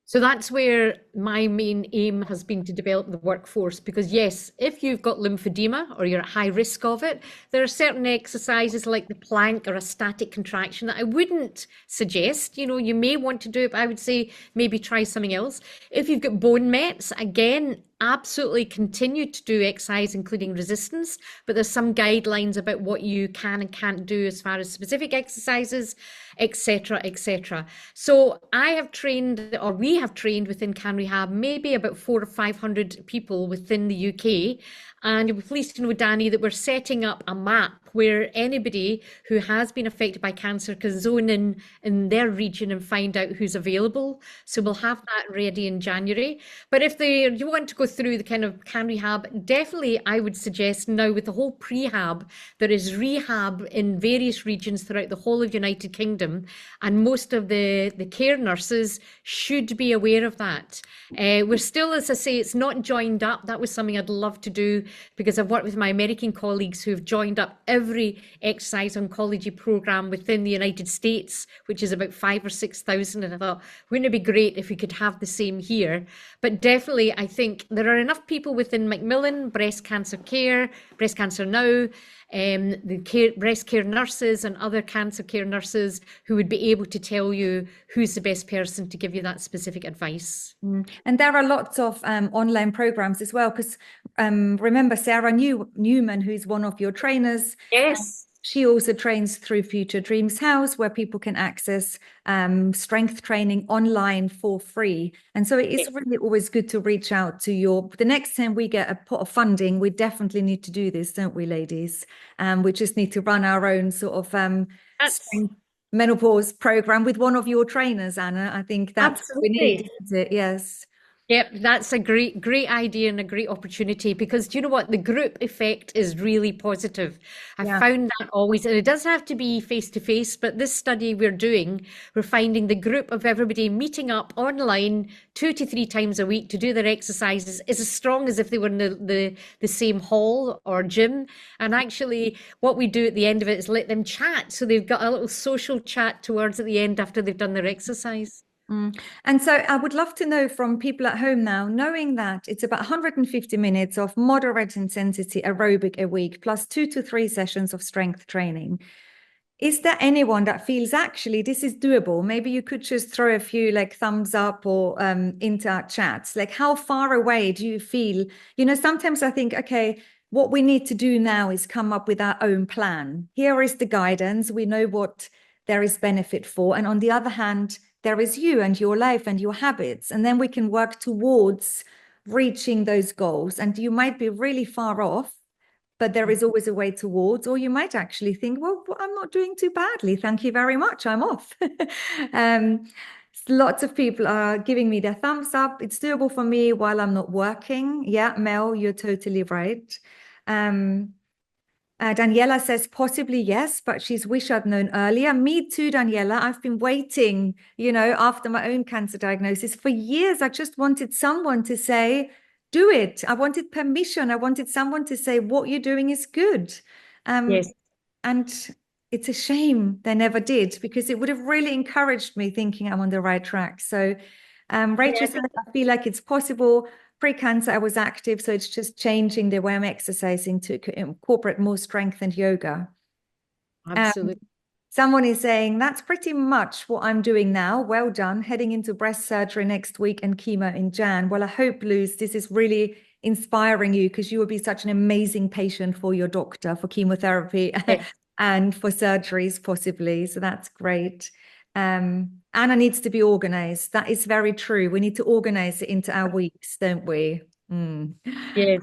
Speaker 2: So that's where my main aim has been, to develop the workforce, because yes, if you've got lymphedema or you're at high risk of it, there are certain exercises like the plank or a static contraction that I wouldn't suggest. You may want to do it, but I would say maybe try something else. If you've got bone mets, again, absolutely continue to do exercise, including resistance, but there's some guidelines about what you can and can't do as far as specific exercises, etc., etc. So I have trained, or we have trained within CanRehab, maybe about 400 or 500 people within the UK. And you'll be pleased to know, Danny, that we're setting up a map where anybody who has been affected by cancer can zone in their region and find out who's available. So we'll have that ready in January. But if you want to go through the kind of CanRehab, definitely I would suggest now with the whole Pre-hab, there is rehab in various regions throughout the whole of United Kingdom. And most of the care nurses should be aware of that. We're still, as I say, it's not joined up. That was something I'd love to do, because I've worked with my American colleagues who have joined up every exercise oncology program within the United States, which is about 5,000 or 6,000. And I thought, wouldn't it be great if we could have the same here? But definitely, I think there are enough people within Macmillan, breast cancer care, breast cancer now, breast care nurses and other cancer care nurses who would be able to tell you who's the best person to give you that specific advice.
Speaker 3: And there are lots of online programs as well, because remember, remember Sarah Newman, who's one of your trainers.
Speaker 2: Yes.
Speaker 3: She also trains through Future Dreams House, where people can access strength training online for free. And so it is really always good to reach out to the next time we get a pot of funding, we definitely need to do this, don't we, ladies? We just need to run our own sort of strength menopause program with one of your trainers, Anna. I think that's what we need, isn't it? Yes.
Speaker 2: Yep, that's a great idea and a great opportunity, because do you know what? The group effect is really positive. I found that always, and it doesn't have to be face to face, but this study we're finding the group of everybody meeting up online 2 to 3 times a week to do their exercises is as strong as if they were in the same hall or gym. And actually, what we do at the end of it is let them chat. So they've got a little social chat towards at the end after they've done their exercise.
Speaker 3: And so I would love to know from people at home now, knowing that it's about 150 minutes of moderate intensity aerobic a week, plus 2 to 3 sessions of strength training. Is there anyone that feels actually this is doable? Maybe you could just throw a few like thumbs up or into our chats. Like, how far away do you feel? Sometimes I think, okay, what we need to do now is come up with our own plan. Here is the guidance. We know what there is benefit for. And on the other hand, there is you and your life and your habits. And then we can work towards reaching those goals. And you might be really far off, but there is always a way towards, or you might actually think, well, I'm not doing too badly. Thank you very much. I'm off. Lots of people are giving me their thumbs up. It's doable for me while I'm not working. Yeah, Mel, you're totally right. Daniela says possibly yes, but she's wish I'd known earlier. Me too, Daniela. I've been waiting, after my own cancer diagnosis for years. I just wanted someone to say, do it. I wanted permission. I wanted someone to say what you're doing is good.
Speaker 2: Yes.
Speaker 3: And it's a shame they never did, because it would have really encouraged me thinking I'm on the right track. So Rachel says, I feel like it's possible. Pre-cancer, I was active, so it's just changing the way I'm exercising to incorporate more strength and yoga.
Speaker 2: Absolutely.
Speaker 3: Someone is saying, that's pretty much what I'm doing now. Well done. Heading into breast surgery next week and chemo in Jan. Well, I hope, Luz, this is really inspiring you, because you will be such an amazing patient for your doctor for chemotherapy and for surgeries possibly. So that's great. Anna needs to be organized. That is very true. We need to organize it into our weeks, don't we?
Speaker 2: Yes.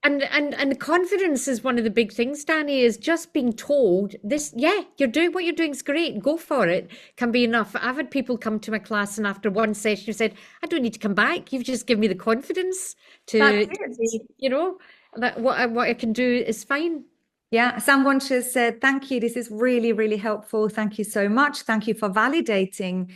Speaker 2: And confidence is one of the big things, Danny, is just being told this, you're doing what you're doing is great. Go for it, can be enough. I've had people come to my class and after one session you said, I don't need to come back. You've just given me the confidence to that what I can do is fine.
Speaker 3: Yeah, someone just said, thank you. This is really, really helpful. Thank you so much. Thank you for validating.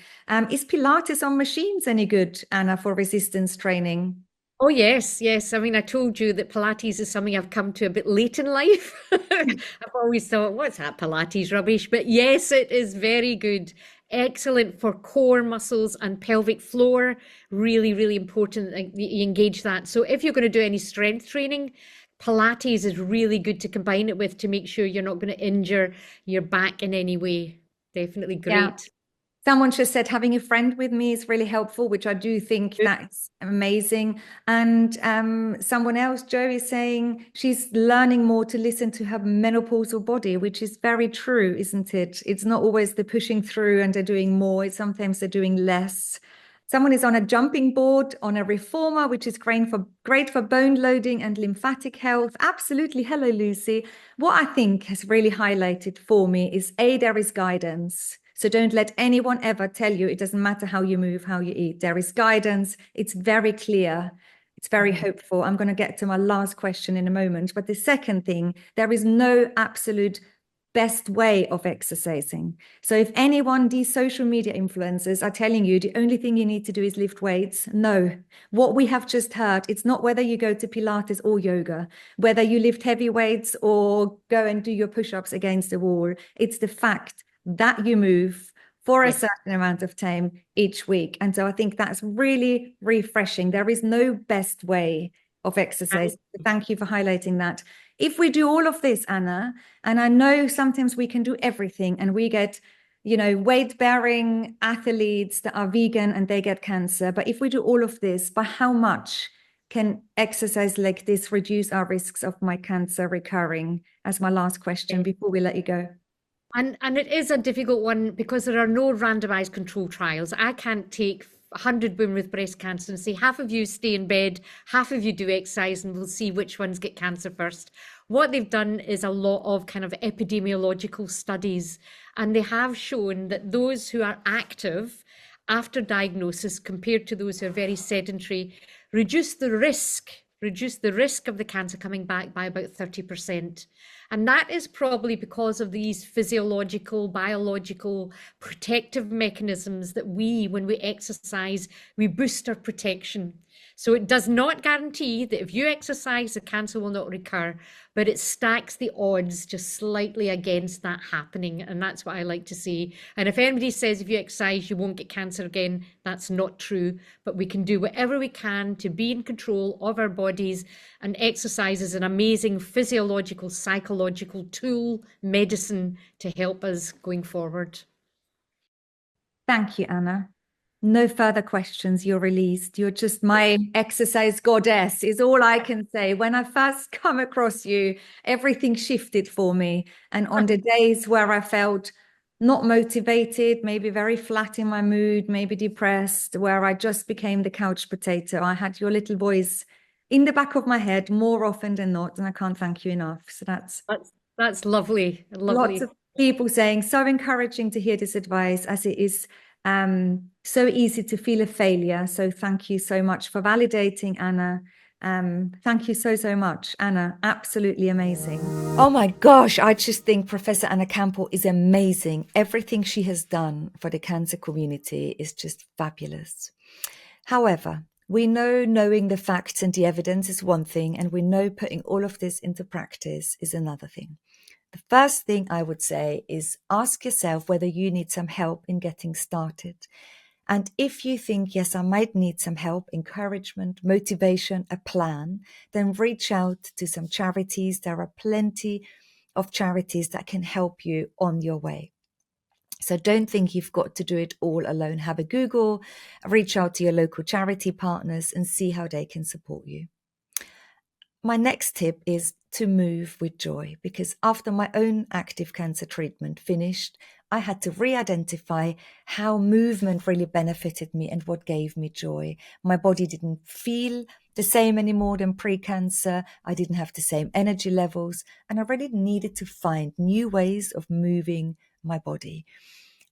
Speaker 3: Is Pilates on machines any good, Anna, for resistance training?
Speaker 2: Oh, yes. I mean, I told you that Pilates is something I've come to a bit late in life. I've always thought, what's that Pilates rubbish? But yes, it is very good. Excellent for core muscles and pelvic floor. Really, really important that you engage that. So if you're going to do any strength training, Pilates is really good to combine it with to make sure you're not going to injure your back in any way. Definitely great.
Speaker 3: Yeah. Someone just said having a friend with me is really helpful, which I do think that's amazing. And someone else, Jo, is saying she's learning more to listen to her menopausal body, which is very true, isn't it? It's not always the pushing through and they're doing more. It's sometimes they're doing less. Someone is on a jumping board, on a reformer, which is great for bone loading and lymphatic health. Absolutely. Hello, Lucy. What I think has really highlighted for me is there is guidance. So don't let anyone ever tell you it doesn't matter how you move, how you eat. There is guidance. It's very clear. It's very hopeful. I'm going to get to my last question in a moment. But the second thing, there is no absolute best way of exercising. So if anyone, these social media influencers are telling you the only thing you need to do is lift weights, no. What we have just heard, it's not whether you go to Pilates or yoga, whether you lift heavy weights or go and do your push-ups against the wall. It's the fact that you move for a certain amount of time each week. And so I think that's really refreshing. There is no best way of exercise. Thank you for highlighting that. If we do all of this, Anna, and I know sometimes we can do everything and we get, weight-bearing athletes that are vegan and they get cancer. But if we do all of this, by how much can exercise like this reduce our risks of my cancer recurring? As my last question before we let you go.
Speaker 2: And it is a difficult one because there are no randomized control trials. I can't take 100 women with breast cancer and say half of you stay in bed, half of you do exercise, and we'll see which ones get cancer first. What they've done is a lot of kind of epidemiological studies, and they have shown that those who are active after diagnosis compared to those who are very sedentary reduce the risk of the cancer coming back by about 30%. And that is probably because of these physiological, biological protective mechanisms that when we exercise, we boost our protection. So it does not guarantee that if you exercise, the cancer will not recur, but it stacks the odds just slightly against that happening. And that's what I like to say. And if anybody says if you exercise, you won't get cancer again, that's not true. But we can do whatever we can to be in control of our bodies. And exercise is an amazing physiological, psychological tool, medicine to help us going forward.
Speaker 3: Thank you, Anna. No further questions. You're released. You're just my exercise goddess, is all I can say. When I first come across you, everything shifted for me. And on the days where I felt not motivated, maybe very flat in my mood, maybe depressed, where I just became the couch potato, I had your little voice in the back of my head more often than not. And I can't thank you enough. So
Speaker 2: that's lovely.
Speaker 3: Lots of people saying, so encouraging to hear this advice, as it is so easy to feel a failure. So thank you so much for validating, Anna. Thank you so much, Anna. Absolutely amazing.
Speaker 1: Oh my gosh, I just think Professor Anna Campbell is amazing. Everything she has done for the cancer community is just fabulous. However, we know knowing the facts and the evidence is one thing, and we know putting all of this into practice is another thing. The first thing I would say is ask yourself whether you need some help in getting started. And if you think, yes, I might need some help, encouragement, motivation, a plan, then reach out to some charities. There are plenty of charities that can help you on your way. So don't think you've got to do it all alone. Have a Google, reach out to your local charity partners and see how they can support you. My next tip is to move with joy, because after my own active cancer treatment finished, I had to re-identify how movement really benefited me and what gave me joy. My body didn't feel the same anymore than pre-cancer. I didn't have the same energy levels, and I really needed to find new ways of moving my body.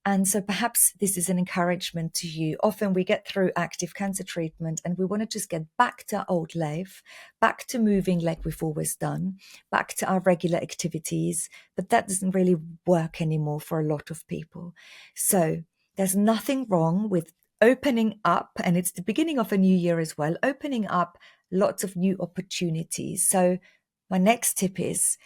Speaker 1: And so perhaps this is an encouragement to you. Often we get through active cancer treatment and we want to just get back to our old life, back to moving like we've always done, back to our regular activities, but that doesn't really work anymore for a lot of people. So there's nothing wrong with opening up, and it's the beginning of a new year as well, opening up lots of new opportunities. So my next tip is,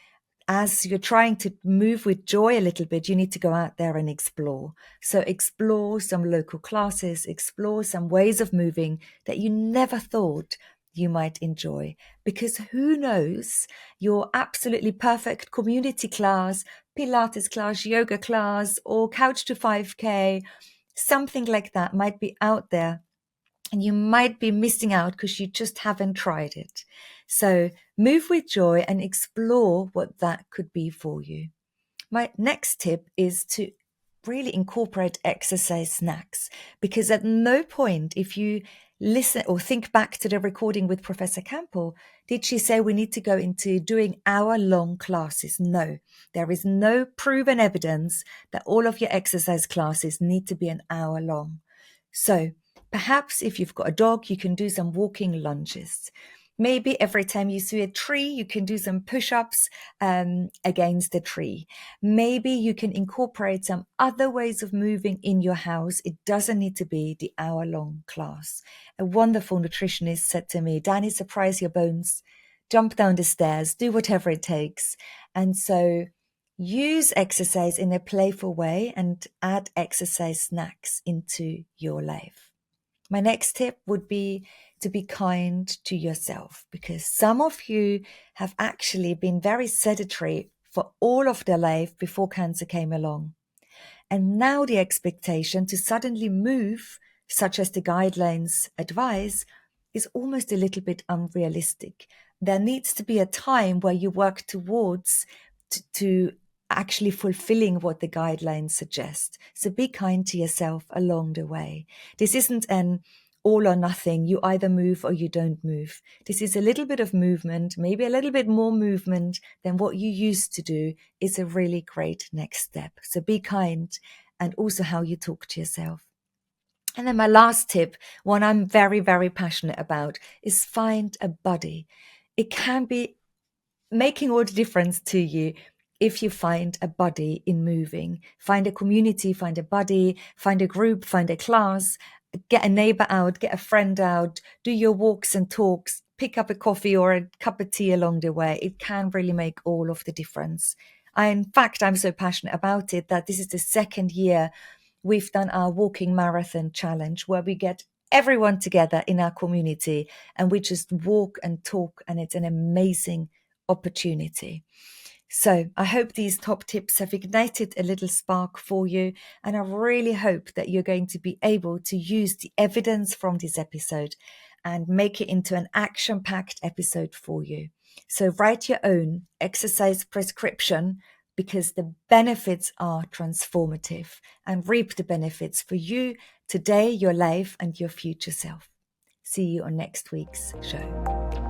Speaker 1: as you're trying to move with joy a little bit, you need to go out there and explore. So explore some local classes, explore some ways of moving that you never thought you might enjoy. Because who knows, your absolutely perfect community class, Pilates class, yoga class, or Couch to 5K, something like that might be out there. And you might be missing out because you just haven't tried it. So move with joy and explore what that could be for you. My next tip is to really incorporate exercise snacks, because at no point, if you listen or think back to the recording with Professor Campbell, did she say we need to go into doing hour-long classes? No, there is no proven evidence that all of your exercise classes need to be an hour long. So perhaps if you've got a dog, you can do some walking lunges. Maybe every time you see a tree, you can do some push-ups against the tree. Maybe you can incorporate some other ways of moving in your house. It doesn't need to be the hour-long class. A wonderful nutritionist said to me, Danny, surprise your bones, jump down the stairs, do whatever it takes. And so use exercise in a playful way and add exercise snacks into your life. My next tip would be to be kind to yourself, because some of you have actually been very sedentary for all of their life before cancer came along. And now the expectation to suddenly move, such as the guidelines advise, is almost a little bit unrealistic. There needs to be a time where you work towards to actually fulfilling what the guidelines suggest. So be kind to yourself along the way. This isn't an all or nothing. You either move or you don't move. This is a little bit of movement, maybe a little bit more movement than what you used to do is a really great next step. So be kind, and also how you talk to yourself. And then my last tip, one I'm very, very passionate about, is find a buddy. It can be making all the difference to you if you find a buddy in moving. Find a community, find a buddy, find a group, find a class, get a neighbor out, get a friend out, do your walks and talks, pick up a coffee or a cup of tea along the way. It can really make all of the difference. In fact, I'm so passionate about it that this is the second year we've done our walking marathon challenge, where we get everyone together in our community and we just walk and talk, and it's an amazing opportunity. So I hope these top tips have ignited a little spark for you, and I really hope that you're going to be able to use the evidence from this episode and make it into an action-packed episode for you. So write your own exercise prescription, because the benefits are transformative, and reap the benefits for you today, your life, and your future self. See you on next week's show.